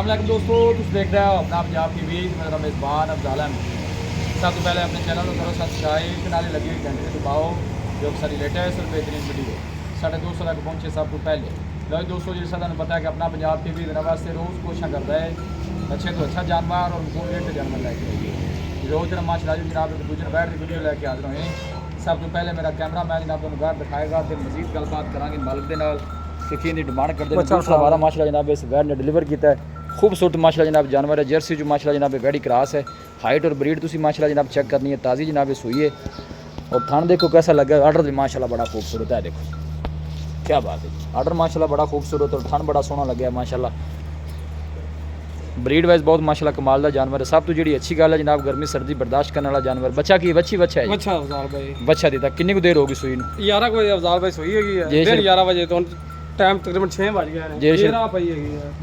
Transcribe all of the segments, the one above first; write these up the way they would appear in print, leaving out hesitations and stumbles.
अस्सलाम दोस्तों, तुम देख रहे हो अपना पंजाब टीवी। मेरा मेज़बान अफजाल अहमद। सब तो पहले अपने चैनल को करो सब्सक्राइब, नाले लगी हुई घंटे को दबाओ जो सारी लेटेस्ट और बेहतरीन वीडियो साढ़े 200 तक पहुँचे सब तो पहले। लो दोस्तों, जिस तरह पता है कि अपना पंजाब टीवी दिन वास्ते रोज़ कोशिश करता है अच्छे तो अच्छा जानवर और रेट जानवर लैके आइए। रोज़ दिन माशाअल्लाह जनाब दूजे बैठ की वीडियो लैके हाजिर होए। सब तो पहले मेरा कैमरा मैन जनाब तुम घर दिखाएगा तो मजीद गलबात करांगे मालिक के नाल कि की डिमांड करते हैं। दूसरा हमारा माशाअल्लाह जनाब इस वैड ने डिलीवर किया है। खूबसूरत माशाअल्लाह जनाब जानवर है। जर्सी जो माशाअल्लाह जनाब वैडी क्रास है। हाइट और ब्रीड तुम माशाअल्लाह जनाब चेक करनी है। ताज़ी जनाब सुई है और थान देखो कैसा लगा। आर्डर भी माशाअल्लाह बड़ा खूबसूरत है। देखो क्या बात है, आर्डर माशाअल्लाह बड़ा खूबसूरत और थान बड़ा सोहना लगे माशाअल्लाह। ब्रीड वाइज बहुत माशाअल्लाह कमाल का जानवर है। सब तो जी अच्छी गल है जनाब, गर्मी सर्दी बर्दाश्त करने वाला जानवर। बच्चा की बच्चा है बच्चा अफजाल भाई बच्चा दी तक कितनी को देर होगी सुई 11 बजे अफजाल भाई सोई है 11 बजे तो टाइम तकरीबन 6 बज गया है। जी जेरा पई है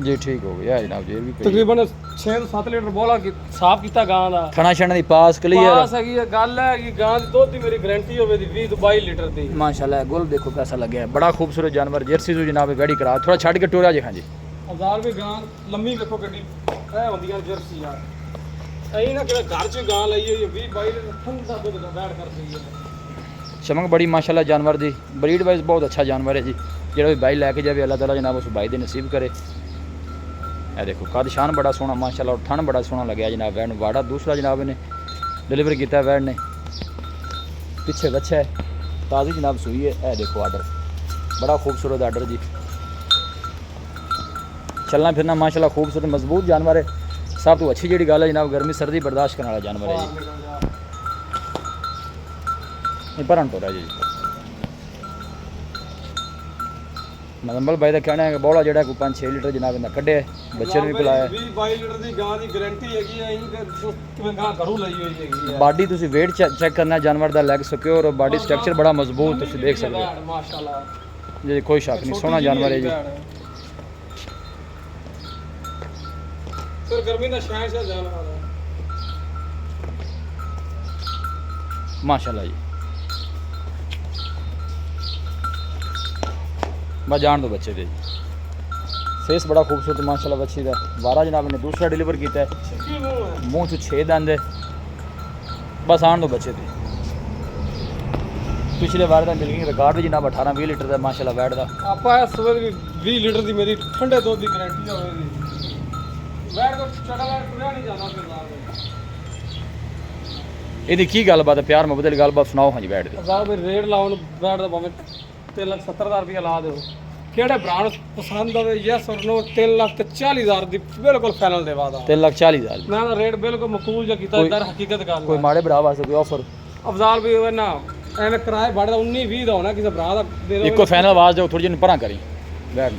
जी ठीक हो गया जनाब। जेर भी तकरीबन 6 ਤੋਂ 7 ਲੀਟਰ ਬੋਲਾ ਸਾਫ ਕੀਤਾ ਗਾਂ ਦਾ। खाना छाना दी पास क्लियर ਪਾਸ ਹੈਗੀ ਹੈ। ਗੱਲ ਹੈ ਕਿ ਗਾਂ ਦੀ ਦੁੱਧ ਦੀ ਮੇਰੀ ਗਾਰੰਟੀ ਹੋਵੇ ਦੀ 20 ਤੋਂ 22 ਲੀਟਰ ਦੀ माशाल्लाह। गुल देखो कैसा लगे है, बड़ा खूबसूरत जानवर। जर्सी जो जनाब वैडी करा थोड़ा छड़ के टोरा जी। हाँ जी ਅਫਜ਼ਾਲ ਵੀ ਗਾਂ ਲੰਮੀ ਵੇਖੋ ਗੱਡੀ ਇਹ ਹੁੰਦੀਆਂ ਜਰਸੀ ਯਾਰ। ਐਂ ਨਾ ਕਿ ਘਰ 'ਚ ਗਾਂ ਲਈ ਹੋਈ 20 22 ਲੀਟਰ ਠੰਡਾ ਦੁੱਧ ਦਾ ਬੈਠ ਕਰਦੀ ਹੈ। चमक बड़ी माशाल्लाह जानवर दी। ब्रीड वाइज बहुत अच्छा जानवर है जी। जो भी भाई लैके जाए अल्लाह ताला जनाब उस भाई दे नसीब करे। ये देखो कद शान बड़ा सोहना माशाल्लाह और थन बड़ा सोहना लगे जनाब। वैड वाड़ा दूसरा जनाब ने डिलीवर किया वैड ने। पीछे बच्चा है ताज़ी जनाब सुई है। यह देखो आर्डर बड़ा खूबसूरत आर्डर जी। चलना फिरना माशाल्लाह खूबसूरत मजबूत जानवर है। सब तो अच्छी जी गल है जनाब, गर्मी सर्दी बर्दाश्त करने वाला जानवर है जी। भरन तो जी मदम्बल भाई का कहना है कि बौला जो 5-6 लीटर जनाब इन्हें कढ़े बच्चे भी पिलाया। 20-22 लीटर की गां की गारंटी हैगी है। कि गां घरों लई हुई हैगी है। बाडी तुसी वेट चेक करना जानवर का लैग सिक्योर और बाडी स्ट्रक्चर बड़ा मजबूत तुसी देख सकते हो माशाल्लाह जी। कोई शक नहीं, सोहना जानवर है जी। फिर गर्मी का शहर जानवर है माशाल्लाह जी। बस जान दो बच्चे दे जी। फेस बड़ा खूबसूरत माशाल्लाह बच्ची का। 12 जनाब ने दूसरा डिलीवर किया है। मुँह च 6 दंद है। बस आन दो बच्चे दे। पिछले बार का मिल गई रिकॉर्ड भी जनाब 18-20 लीटर का माशाल्लाह वैड का। आप सवेर भी 20 लीटर की मेरी ठंडे दूध की गारंटी होगी। वैड को चटा वैड टुरिया नहीं जाना फिर ये की गलबात है, प्यार मुहब्बत की गलबात सुनाओ। हाँ जी वैड दी रेट लाओ वैड का भावें 3,70,000 रुपया ला दो। ਕਿਹੜੇ ਭਰਾ ਨੂੰ ਪਸੰਦ ਆਵੇ ਯੈਸ ਔਰ ਨੋ 3,40,000 ਦੀ ਬਿਲਕੁਲ ਫਾਈਨਲ ਦੇਵਾ ਦਾ। 3,40,000 ਮੈਂ ਤਾਂ ਰੇਟ ਬਿਲਕੁਲ ਮਕਬੂਲ ਜਿਹਾ ਕੀਤਾ ਦਰ ਹਕੀਕਤ ਗੱਲ। ਕੋਈ ਮਾੜੇ ਭਰਾ ਵਾਸਤੇ ਕੋਈ ਆਫਰ ਅਫਜ਼ਾਲ ਵੀ ਹੋਵੇ ਨਾ ਐਵੇਂ ਕਿਰਾਏ ਭਾੜੇ ਦਾ 19-20 ਦਾ ਹੋਣਾ ਕਿਸੇ ਭਰਾ ਦਾ ਦੇ ਦੋ। ਇੱਕੋ ਫਾਈਨਲ ਆਵਾਜ਼ ਦਿਓ ਥੋੜੀ ਜਿਹੀ ਪਰਾਂ ਕਰੀ ਬੈਠ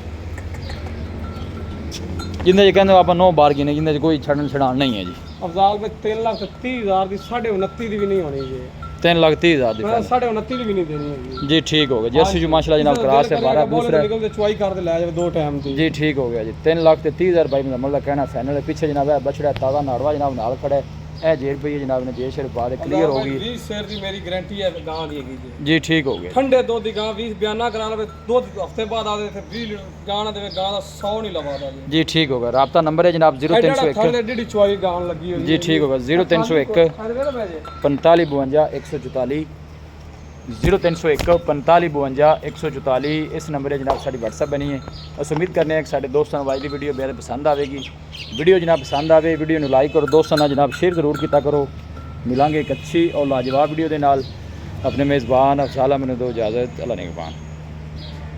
ਜਿੰਦੇ ਚ ਕਹਿੰਦੇ ਆਪਾਂ ਨੋ ਬਾਰਗੇਨ ਜਿੰਦੇ ਚ ਕੋਈ ਛੱਡਣ ਛਡਾਣ ਨਹੀਂ ਹੈ ਜੀ। ਅਫਜ਼ਾਲ ਵਿੱਚ 3,30,000 ਦੀ 29.5 ਦੀ ਵੀ ਨਹੀਂ ਹੋਣੀ ਜੀ। 3,30,000 ਦੀ ਮੈਂ 29.5 ਦੀ ਵੀ ਨਹੀਂ ਦੇਣੀ ਹੈਗੀ जी। ठीक हो गया जर्सी जो माशाल्लाह जनाब क्रास है 12 दूसरा निकल के चुआई कर दे ले जावे 2 टाइम ਦੀ जी। ठीक हो गया जी। 3,30,000 भाई मतलब कहना फाइनल है। पीछे जनाब है बछड़ा ताज़ा नाड़वा जनाब नाल खड़ा है। ए जेर पे जनाब ने जेर शेर पा दे क्लियर हो गई। 20 शेर ਦੀ ਮੇਰੀ ਗਾਰੰਟੀ ਹੈ ਗਾਂ ਦੀ ਹੈਗੀ ਜੀ। जी ठीक हो गया। ਠੰਡੇ ਦੁੱਧ ਦੀ ਗਾਂ 20 ਬਿਆਨਾ ਕਰਾ ਲਵੇ ਦੁੱਧ ਹਫਤੇ ਬਾਅਦ ਆ ਦੇ ਤੇ 20 ਲੀਟਰ ਗਾਂ ਨਾ ਦੇਵੇ ਗਾਂ ਦਾ 100 ਨਹੀਂ ਲਵਾਦਾ ਜੀ। जी ठीक हो गया। राब्ता नंबर है जनाब 0301 ਥੱਲੇ ਏਡੀ ਚੁਆਈ ਗਾਂ ਲੱਗੀ ਹੋਈ जी। ठीक हो गया 0301 45 52 144 0301 45 52 144 इस नंबर है जनाब साड़ी WhatsApp बनी है। बस उम्मीद करने हैं कि साढ़े दोस्तों वाली की वीडियो बेहद पसंद आएगी। वीडियो जनाब पसंद आवे वीडियो को लाइक करो, दोस्तों ना जनाब शेयर जरूर किया करो। मिलांगे एक अच्छी और लाजवाब वीडियो के नाल। अपने मेज़बान अफजाल अहमद दो इजाज़त। अल्लाह निगहबान।